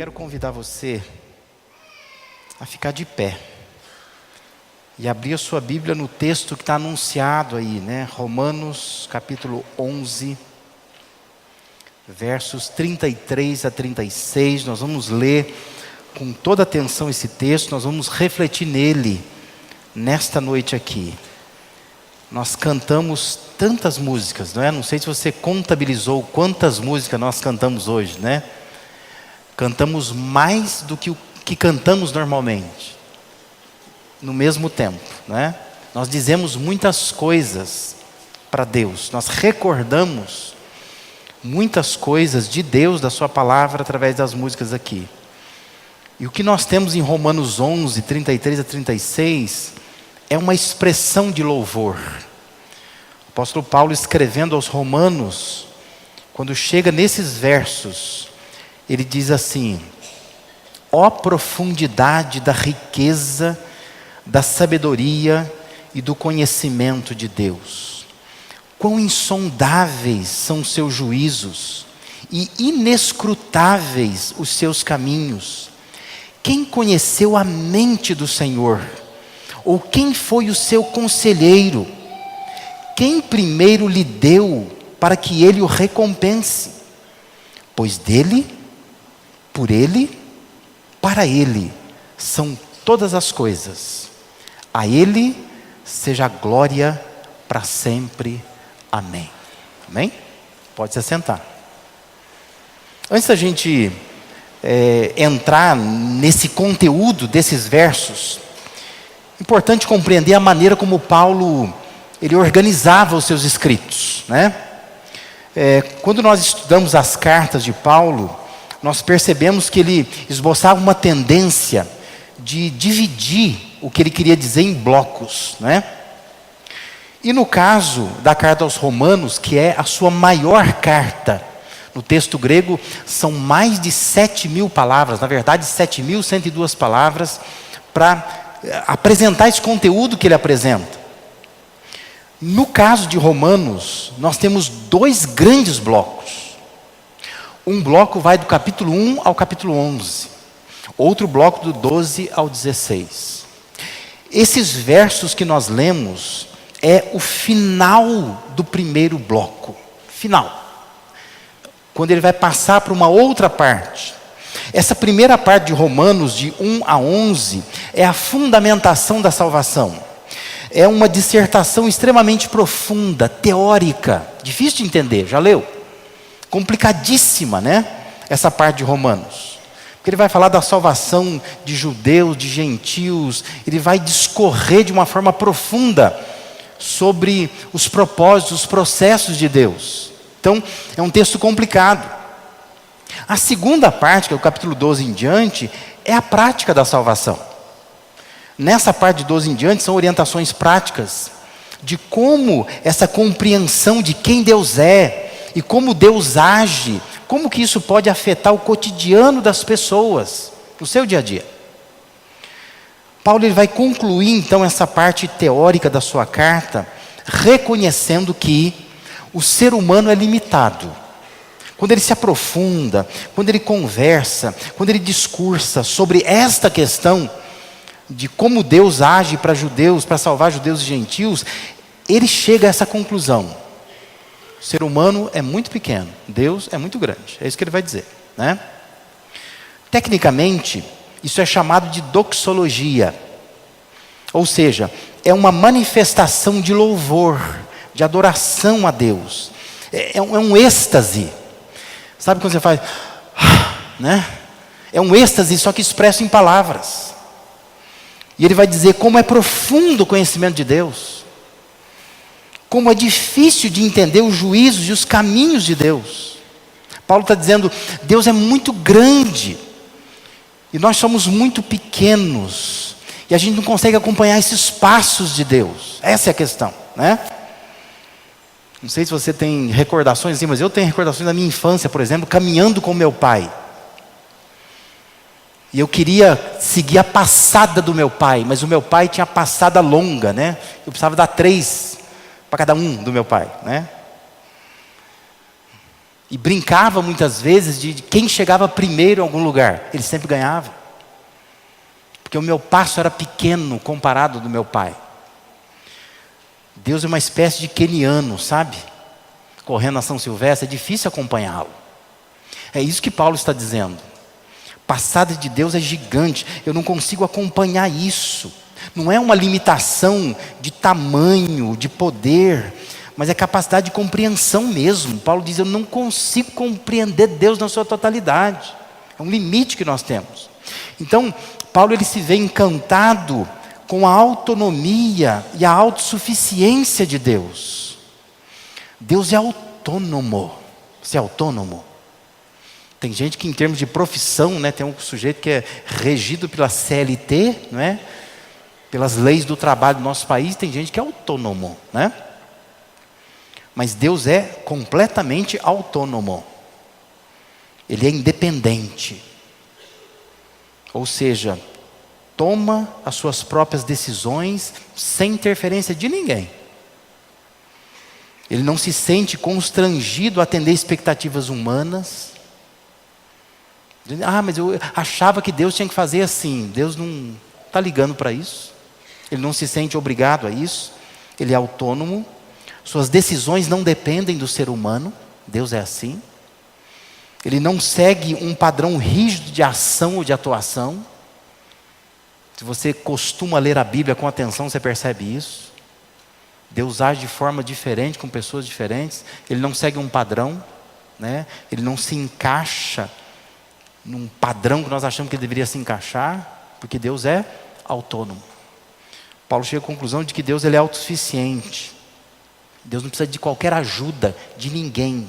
quero convidar você a ficar de pé e abrir a sua Bíblia no texto que está anunciado aí, né? Romanos capítulo 11, versos 33 a 36. Nós vamos ler com toda atenção esse texto, nós vamos refletir nele nesta noite aqui. Nós cantamos tantas músicas, não é? Não sei se você contabilizou quantas músicas nós cantamos hoje, né? Cantamos mais do que o que cantamos normalmente, no mesmo tempo, né? Nós dizemos muitas coisas para Deus, nós recordamos muitas coisas de Deus, da sua palavra, através das músicas aqui. E o que nós temos em Romanos 11, 33 a 36, é uma expressão de louvor. O apóstolo Paulo, escrevendo aos Romanos, quando chega nesses versos, ele diz assim: ó profundidade da riqueza, da sabedoria e do conhecimento de Deus. Quão insondáveis são os seus juízos e inescrutáveis os seus caminhos. Quem conheceu a mente do Senhor? Ou quem foi o seu conselheiro? Quem primeiro lhe deu para que ele o recompense? Pois dele, por ele, para ele são todas as coisas. A ele seja a glória para sempre. Amém. Amém? Pode se assentar. Antes da gente entrar nesse conteúdo desses versos, importante compreender a maneira como Paulo ele organizava os seus escritos, né? Quando nós estudamos as cartas de Paulo, nós percebemos que ele esboçava uma tendência de dividir o que ele queria dizer em blocos, né? E no caso da carta aos Romanos, que é a sua maior carta, no texto grego são mais de 7.000 palavras, na verdade 7.102 palavras, para apresentar esse conteúdo que ele apresenta. No caso de Romanos, nós temos dois grandes blocos. Um bloco vai do capítulo 1 ao capítulo 11. Outro bloco do 12 ao 16. Esses versos que nós lemos é o final do primeiro bloco. Final. Quando ele vai passar para uma outra parte. Essa primeira parte de Romanos, de 1 a 11, é a fundamentação da salvação. É uma dissertação extremamente profunda, teórica, difícil de entender, já leu? Complicadíssima, né? Essa parte de Romanos. Porque ele vai falar da salvação de judeus, de gentios, ele vai discorrer de uma forma profunda sobre os propósitos, os processos de Deus. Então, é um texto complicado. A segunda parte, que é o capítulo 12 em diante, é a prática da salvação. Nessa parte de 12 em diante, são orientações práticas de como essa compreensão de quem Deus é e como Deus age, como que isso pode afetar o cotidiano das pessoas, no seu dia a dia. Paulo ele vai concluir então essa parte teórica da sua carta, reconhecendo que o ser humano é limitado. Quando ele se aprofunda, quando ele conversa, quando ele discursa sobre esta questão de como Deus age para judeus, para salvar judeus e gentios, ele chega a essa conclusão: o ser humano é muito pequeno, Deus é muito grande. É isso que ele vai dizer, né? Tecnicamente, isso é chamado de doxologia. Ou seja, é uma manifestação de louvor, de adoração a Deus. É um êxtase. Sabe quando você faz, né? É um êxtase, só que expresso em palavras. E ele vai dizer como é profundo o conhecimento de Deus. Como é difícil de entender os juízos e os caminhos de Deus. Paulo está dizendo, Deus é muito grande. E nós somos muito pequenos. E a gente não consegue acompanhar esses passos de Deus. Essa é a questão, né? Não sei se você tem recordações assim, mas eu tenho recordações da minha infância, por exemplo, caminhando com meu pai. E eu queria seguir a passada do meu pai, mas o meu pai tinha passada longa, né? Eu precisava dar 3 para cada um do meu pai, né? e brincava muitas vezes de quem chegava primeiro em algum lugar. Ele sempre ganhava. Porque o meu passo era pequeno comparado ao do meu pai. Deus é uma espécie de queniano, sabe? Correndo a São Silvestre, é difícil acompanhá-lo. É isso que Paulo está dizendo. A passada de Deus é gigante, eu não consigo acompanhar isso. Não é uma limitação de tamanho, de poder, mas é capacidade de compreensão mesmo. Paulo diz, eu não consigo compreender Deus na sua totalidade. É um limite que nós temos. Então, Paulo ele se vê encantado com a autonomia e a autossuficiência de Deus. Deus é autônomo. Você é autônomo? Tem gente que em termos de profissão, né, tem um sujeito que é regido pela CLT, não é? Pelas leis do trabalho do nosso país, tem gente que é autônomo, né? Mas Deus é completamente autônomo. Ele é independente. Ou seja, toma as suas próprias decisões sem interferência de ninguém. Ele não se sente constrangido a atender expectativas humanas. Mas eu achava que Deus tinha que fazer assim. Deus não está ligando para isso. Ele não se sente obrigado a isso. Ele é autônomo. Suas decisões não dependem do ser humano. Deus é assim. Ele não segue um padrão rígido de ação ou de atuação. Se você costuma ler a Bíblia com atenção, você percebe isso. Deus age de forma diferente com pessoas diferentes. Ele não segue um padrão, né? Ele não se encaixa num padrão que nós achamos que ele deveria se encaixar, porque Deus é autônomo. Paulo chega à conclusão de que Deus ele é autossuficiente. Deus não precisa de qualquer ajuda de ninguém.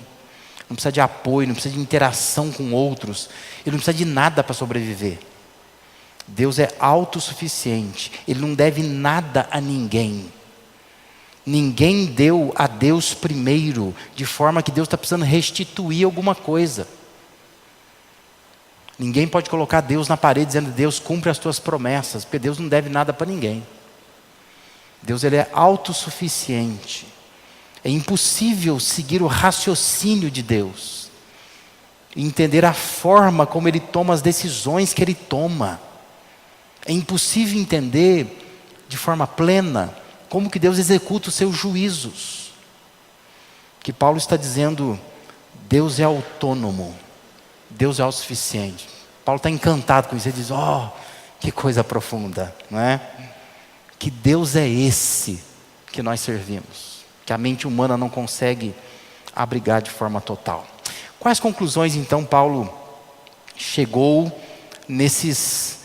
Não precisa de apoio, não precisa de interação com outros. Ele não precisa de nada para sobreviver. Deus é autossuficiente. Ele não deve nada a ninguém. Ninguém deu a Deus primeiro, de forma que Deus está precisando restituir alguma coisa. Ninguém pode colocar Deus na parede dizendo, Deus cumpre as tuas promessas, porque Deus não deve nada para ninguém. Deus ele é autossuficiente. É impossível seguir o raciocínio de Deus, entender a forma como Ele toma as decisões que Ele toma. É impossível entender de forma plena como que Deus executa os seus juízos. Que Paulo está dizendo, Deus é autônomo, Deus é autossuficiente. Paulo está encantado com isso, ele diz, que coisa profunda, não é? Que Deus é esse que nós servimos, que a mente humana não consegue abrigar de forma total. Quais conclusões então Paulo chegou nesses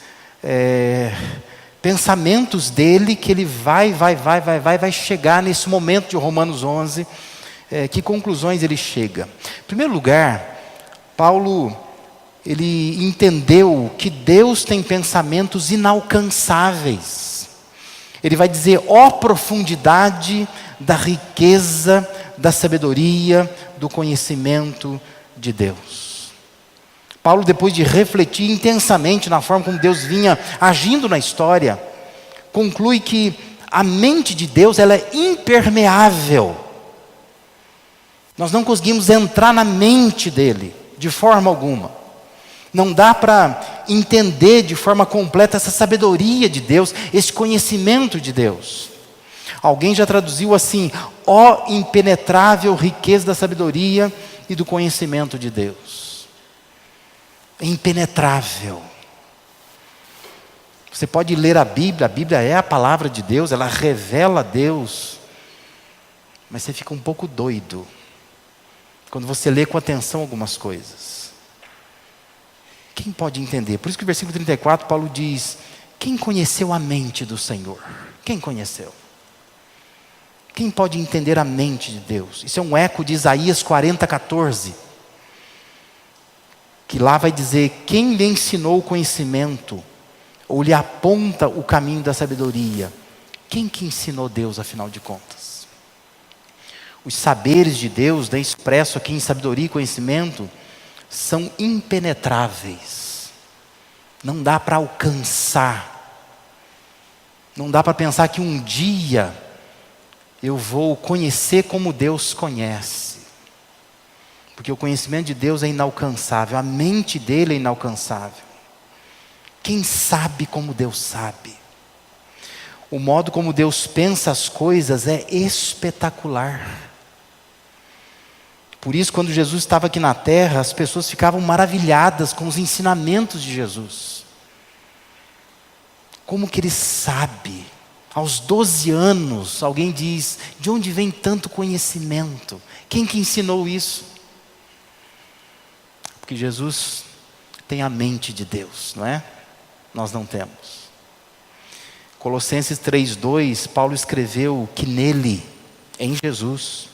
pensamentos dele, que ele vai chegar nesse momento de Romanos 11, que conclusões ele chega? Em primeiro lugar, Paulo, ele entendeu que Deus tem pensamentos inalcançáveis. Ele vai dizer, profundidade da riqueza, da sabedoria, do conhecimento de Deus. Paulo, depois de refletir intensamente na forma como Deus vinha agindo na história, conclui que a mente de Deus ela é impermeável. Nós não conseguimos entrar na mente dele, de forma alguma. Não dá para entender de forma completa essa sabedoria de Deus, esse conhecimento de Deus. Alguém já traduziu assim, impenetrável riqueza da sabedoria e do conhecimento de Deus. É impenetrável. Você pode ler a Bíblia é a palavra de Deus, ela revela Deus, mas você fica um pouco doido quando você lê com atenção algumas coisas. Quem pode entender? Por isso que no versículo 34 Paulo diz, quem conheceu a mente do Senhor? Quem conheceu? Quem pode entender a mente de Deus? Isso é um eco de Isaías 40:14, que lá vai dizer, quem lhe ensinou o conhecimento, ou lhe aponta o caminho da sabedoria? Quem que ensinou Deus, afinal de contas? Os saberes de Deus, expresso aqui em sabedoria e conhecimento, são impenetráveis. Não dá para alcançar. Não dá para pensar que um dia eu vou conhecer como Deus conhece. Porque o conhecimento de Deus é inalcançável, a mente dele é inalcançável. Quem sabe como Deus sabe? O modo como Deus pensa as coisas é espetacular. Por isso, quando Jesus estava aqui na terra, as pessoas ficavam maravilhadas com os ensinamentos de Jesus. Como que ele sabe? Aos 12 anos, alguém diz, de onde vem tanto conhecimento? Quem que ensinou isso? Porque Jesus tem a mente de Deus, não é? Nós não temos. Colossenses 3:2, Paulo escreveu que nele, em Jesus,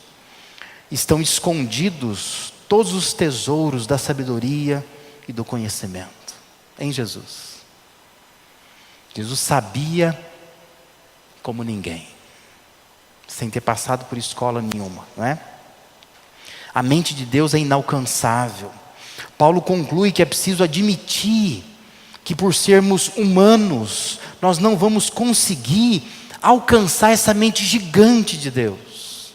estão escondidos todos os tesouros da sabedoria e do conhecimento. Em Jesus. Jesus sabia como ninguém, sem ter passado por escola nenhuma, não é? A mente de Deus é inalcançável. Paulo conclui que é preciso admitir que por sermos humanos, nós não vamos conseguir alcançar essa mente gigante de Deus.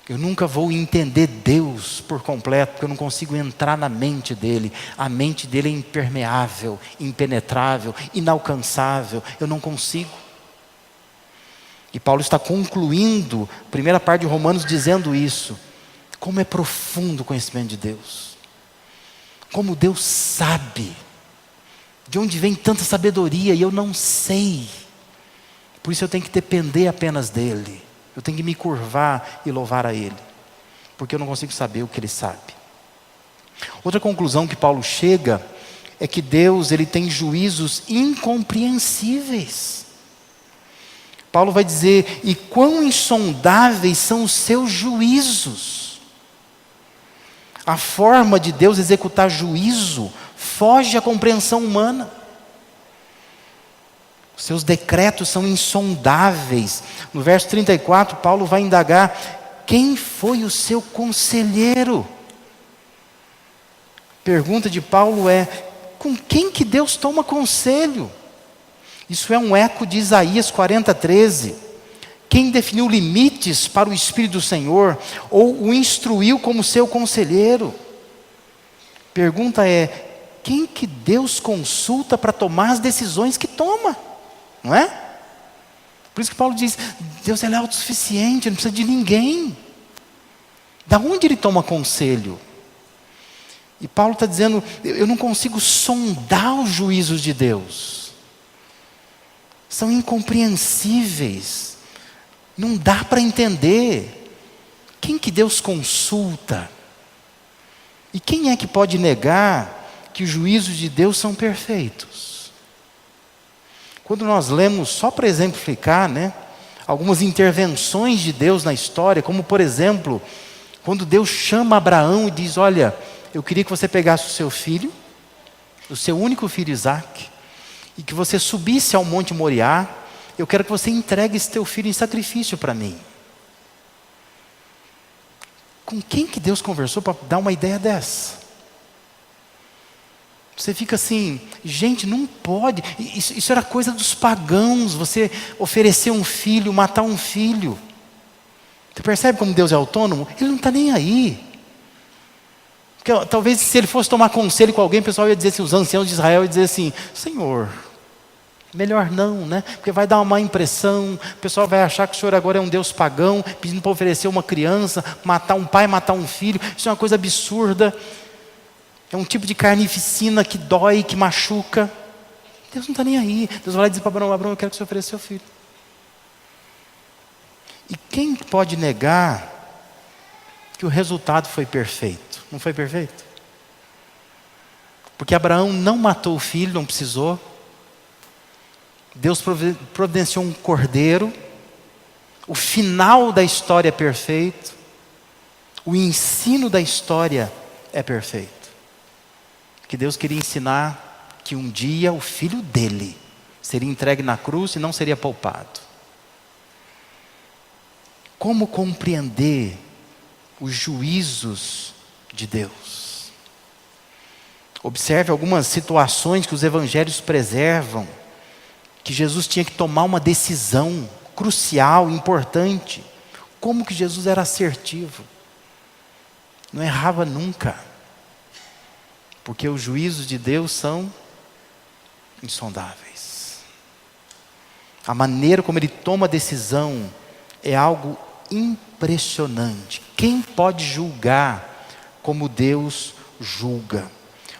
Eu nunca vou entender Deus por completo, porque eu não consigo entrar na mente dele. A mente dele é impermeável, impenetrável, inalcançável. Eu não consigo. E Paulo está concluindo a primeira parte de Romanos dizendo isso. Como é profundo o conhecimento de Deus. Como Deus sabe. De onde vem tanta sabedoria e eu não sei. Por isso eu tenho que depender apenas dele. Eu tenho que me curvar e louvar a ele. Porque eu não consigo saber o que ele sabe. Outra conclusão que Paulo chega é que Deus ele tem juízos incompreensíveis. Paulo vai dizer, e quão insondáveis são os seus juízos. A forma de Deus executar juízo foge à compreensão humana. Os seus decretos são insondáveis. No verso 34, Paulo vai indagar, quem foi o seu conselheiro? Pergunta de Paulo é, com quem que Deus toma conselho? Isso é um eco de Isaías 40:13. Quem definiu limites para o Espírito do Senhor, ou o instruiu como seu conselheiro? Pergunta é, quem que Deus consulta para tomar as decisões que toma? Não é? Por isso que Paulo diz, Deus ele é autossuficiente, não precisa de ninguém. Da onde ele toma conselho? E Paulo está dizendo, eu não consigo sondar os juízos de Deus. São incompreensíveis. Não dá para entender. Quem que Deus consulta? E quem é que pode negar que os juízos de Deus são perfeitos? Quando nós lemos, só para exemplificar, algumas intervenções de Deus na história, como por exemplo, quando Deus chama Abraão e diz, olha, eu queria que você pegasse o seu filho, o seu único filho Isaque, e que você subisse ao Monte Moriá, eu quero que você entregue esse teu filho em sacrifício para mim. Com quem que Deus conversou para dar uma ideia dessa? Você fica assim, gente, não pode, isso era coisa dos pagãos, você oferecer um filho, matar um filho. Você percebe como Deus é autônomo? Ele não está nem aí. Porque, talvez se ele fosse tomar conselho com alguém, o pessoal ia dizer assim, os anciãos de Israel iam dizer assim, Senhor, melhor não, porque vai dar uma má impressão, o pessoal vai achar que o Senhor agora é um Deus pagão, pedindo para oferecer uma criança, matar um pai, matar um filho, isso é uma coisa absurda. É um tipo de carnificina que dói, que machuca. Deus não está nem aí. Deus vai lá e diz para Abraão, Abraão, eu quero que você ofereça seu filho. E quem pode negar que o resultado foi perfeito? Não foi perfeito? Porque Abraão não matou o filho, não precisou. Deus providenciou um cordeiro. O final da história é perfeito. O ensino da história é perfeito. Que Deus queria ensinar que um dia o filho dele seria entregue na cruz e não seria poupado. Como compreender os juízos de Deus? Observe algumas situações que os evangelhos preservam, que Jesus tinha que tomar uma decisão crucial, importante. Como que Jesus era assertivo? não errava nunca. Porque os juízos de Deus são insondáveis. A maneira como Ele toma a decisão é algo impressionante. Quem pode julgar como Deus julga?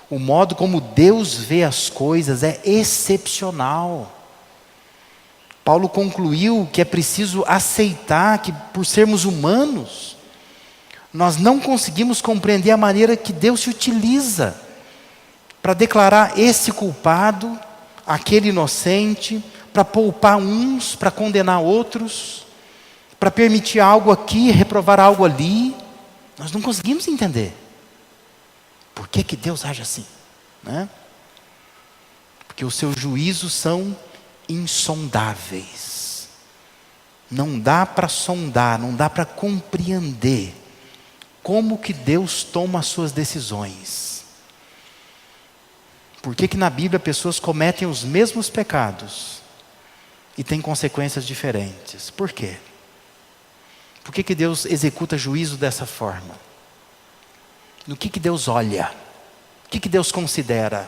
O modo como Deus vê as coisas é excepcional. Paulo concluiu que é preciso aceitar que, por sermos humanos, nós não conseguimos compreender a maneira que Deus se utiliza para declarar esse culpado, aquele inocente, para poupar uns, para condenar outros, para permitir algo aqui, reprovar algo ali. Nós não conseguimos entender. Por que que Deus age assim? Né? Porque os seus juízos são insondáveis. Não dá para sondar, não dá para compreender como que Deus toma as suas decisões. Por que que na Bíblia pessoas cometem os mesmos pecados e têm consequências diferentes? Por quê? Por que que Deus executa juízo dessa forma? No que Deus olha? O que Deus considera?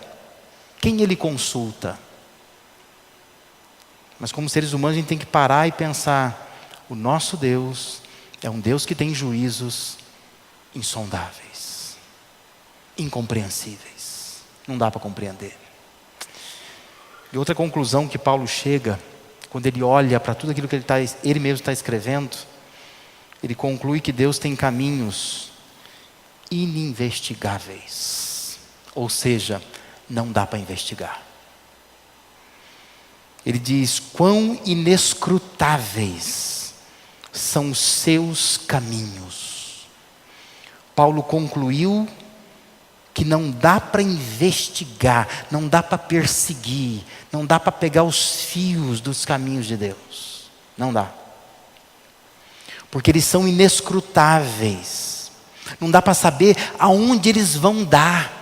Quem Ele consulta? Mas como seres humanos a gente tem que parar e pensar, o nosso Deus é um Deus que tem juízos insondáveis, incompreensíveis. Não dá para compreender. E outra conclusão que Paulo chega, quando ele olha para tudo aquilo que ele mesmo está escrevendo, ele conclui que Deus tem caminhos ininvestigáveis. Ou seja, não dá para investigar. Ele diz, quão inescrutáveis são os seus caminhos. Paulo concluiu que não dá para investigar, não dá para perseguir, não dá para pegar os fios dos caminhos de Deus. Não dá. Porque eles são inescrutáveis. Não dá para saber aonde eles vão dar.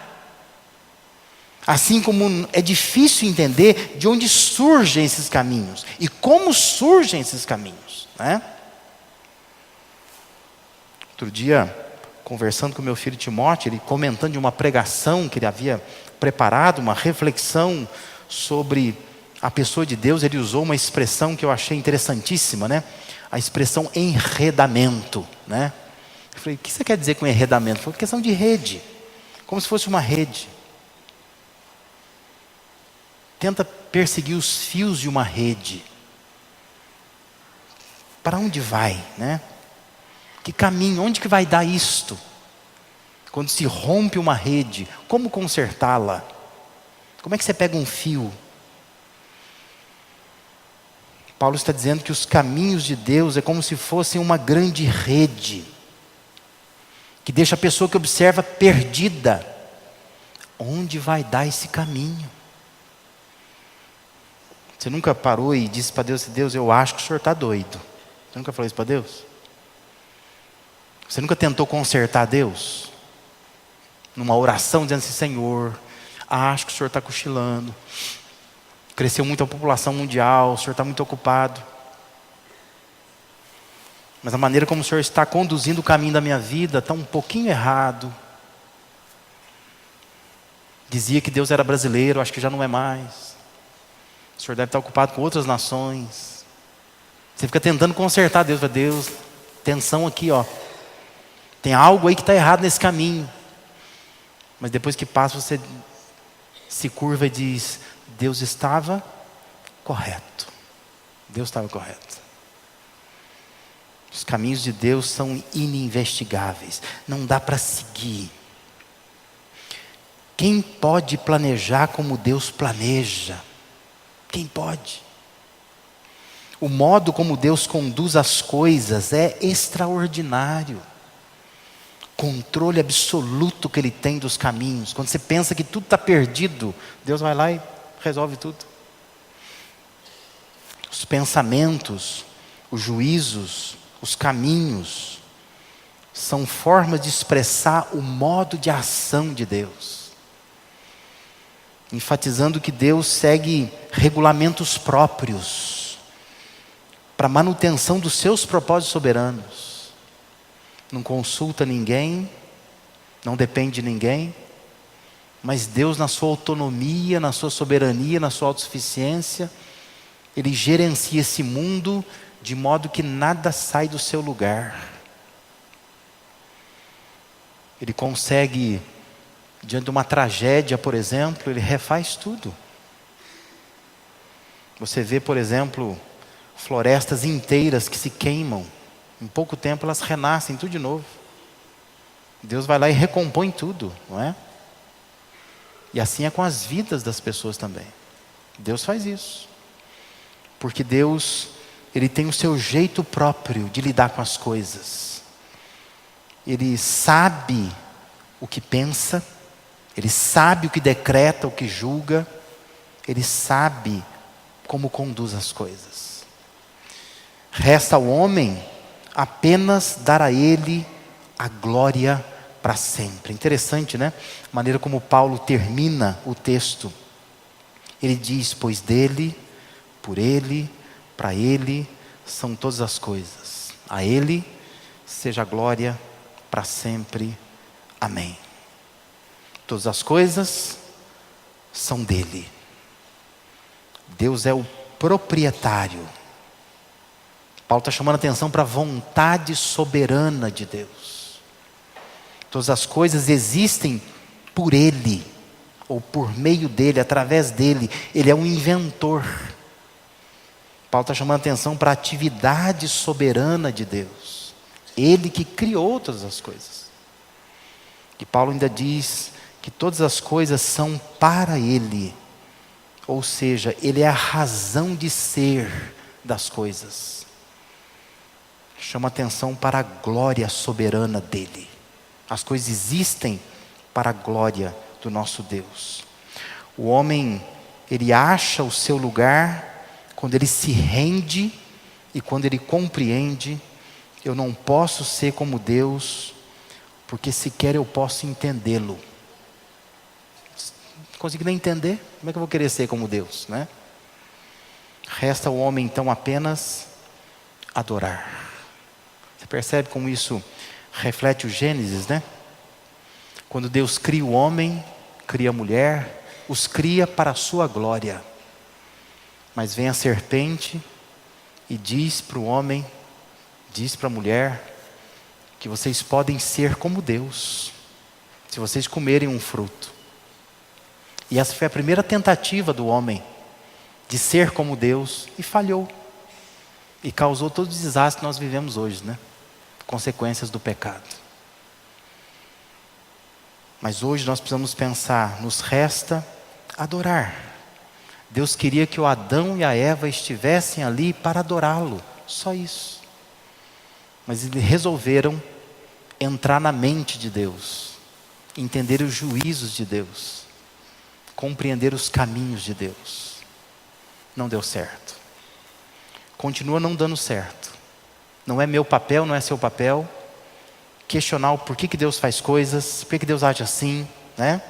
Assim como é difícil entender de onde surgem esses caminhos e como surgem esses caminhos, né? Outro dia, conversando com meu filho Timóteo, ele comentando de uma pregação que ele havia preparado, uma reflexão sobre a pessoa de Deus, ele usou uma expressão que eu achei interessantíssima, né? A expressão enredamento, né? Eu falei, o que você quer dizer com enredamento? Foi questão de rede, como se fosse uma rede. Tenta perseguir os fios de uma rede. Para onde vai, né? Que caminho, onde que vai dar isto? Quando se rompe uma rede, como consertá-la? Como é que você pega um fio? Paulo está dizendo que os caminhos de Deus é como se fossem uma grande rede, que deixa a pessoa que observa perdida. Onde vai dar esse caminho? Você nunca parou e disse para Deus, Deus, eu acho que o senhor está doido. Você nunca falou isso para Deus? Você nunca tentou consertar Deus? Numa oração dizendo assim, Senhor, acho que o senhor está cochilando. Cresceu muito a população mundial, o senhor está muito ocupado. Mas a maneira como o senhor está conduzindo o caminho da minha vida está um pouquinho errado. Dizia que Deus era brasileiro, acho que já não é mais. O senhor deve estar ocupado com outras nações. Você fica tentando consertar Deus. Deus, atenção aqui, ó. Tem algo aí que está errado nesse caminho. Mas depois que passa, você se curva e diz, Deus estava correto. Deus estava correto. Os caminhos de Deus são ininvestigáveis. Não dá para seguir. Quem pode planejar como Deus planeja? Quem pode? O modo como Deus conduz as coisas é extraordinário. Controle absoluto que Ele tem dos caminhos. Quando você pensa que tudo está perdido, Deus vai lá e resolve tudo. Os pensamentos, os juízos, os caminhos, são formas de expressar o modo de ação de Deus. Enfatizando que Deus segue regulamentos próprios para a manutenção dos seus propósitos soberanos. Não consulta ninguém, não depende de ninguém, mas Deus, na sua autonomia, na sua soberania, na sua autossuficiência, Ele gerencia esse mundo de modo que nada sai do seu lugar. Ele consegue, diante de uma tragédia, por exemplo, Ele refaz tudo. Você vê, por exemplo, florestas inteiras que se queimam. Em pouco tempo elas renascem tudo de novo. Deus vai lá e recompõe tudo, não é? E assim é com as vidas das pessoas também. Deus faz isso. Porque Deus, Ele tem o seu jeito próprio de lidar com as coisas. Ele sabe o que pensa, Ele sabe o que decreta, o que julga, Ele sabe como conduz as coisas. Resta ao homem apenas dar a Ele a glória para sempre. Interessante, né? A maneira como Paulo termina o texto. Ele diz: pois dele, por ele, para ele são todas as coisas. A Ele seja a glória para sempre. Amém. Todas as coisas são dele. Deus é o proprietário. Paulo está chamando a atenção para a vontade soberana de Deus. Todas as coisas existem por Ele, ou por meio dEle, através dEle. Ele é um inventor. Paulo está chamando a atenção para a atividade soberana de Deus. Ele que criou todas as coisas. E Paulo ainda diz que todas as coisas são para Ele. Ou seja, Ele é a razão de ser das coisas. Chama atenção para a glória soberana dEle. As coisas existem para a glória do nosso Deus. O homem, ele acha o seu lugar quando ele se rende e quando ele compreende: eu não posso ser como Deus, porque sequer eu posso entendê-lo. Não consigo nem entender, como é que eu vou querer ser como Deus, né? Resta ao homem então apenas adorar. Você percebe como isso reflete o Gênesis, né? Quando Deus cria o homem, cria a mulher, os cria para a sua glória. Mas vem a serpente e diz para o homem, diz para a mulher, que vocês podem ser como Deus, se vocês comerem um fruto. E essa foi a primeira tentativa do homem, de ser como Deus, e falhou. E causou todo o desastre que nós vivemos hoje, né? Consequências do pecado. Mas hoje nós precisamos pensar, nos resta adorar. Deus queria que o Adão e a Eva estivessem ali para adorá-lo, só isso. Mas eles resolveram entrar na mente de Deus, entender os juízos de Deus, compreender os caminhos de Deus. Não deu certo. Continua não dando certo. Não é meu papel, não é seu papel questionar o porquê que Deus faz coisas, por que Deus age assim, né?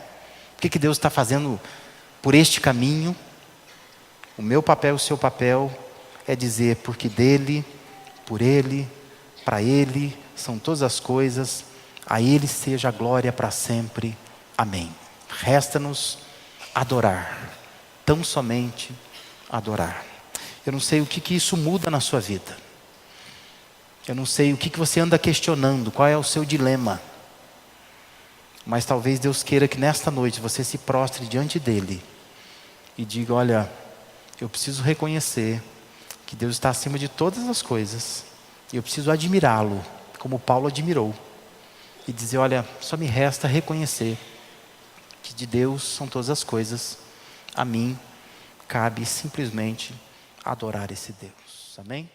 Por que Deus está fazendo por este caminho. O meu papel, o seu papel é dizer: porque dele, por ele, para ele são todas as coisas, a Ele seja a glória para sempre. Amém. Resta-nos adorar, tão somente adorar. Eu não sei o que isso muda na sua vida. Eu não sei o que você anda questionando, qual é o seu dilema. Mas talvez Deus queira que nesta noite você se prostre diante dEle e diga: olha, eu preciso reconhecer que Deus está acima de todas as coisas. E eu preciso admirá-lo, como Paulo admirou. E dizer: olha, só me resta reconhecer que de Deus são todas as coisas. A mim cabe simplesmente adorar esse Deus. Amém?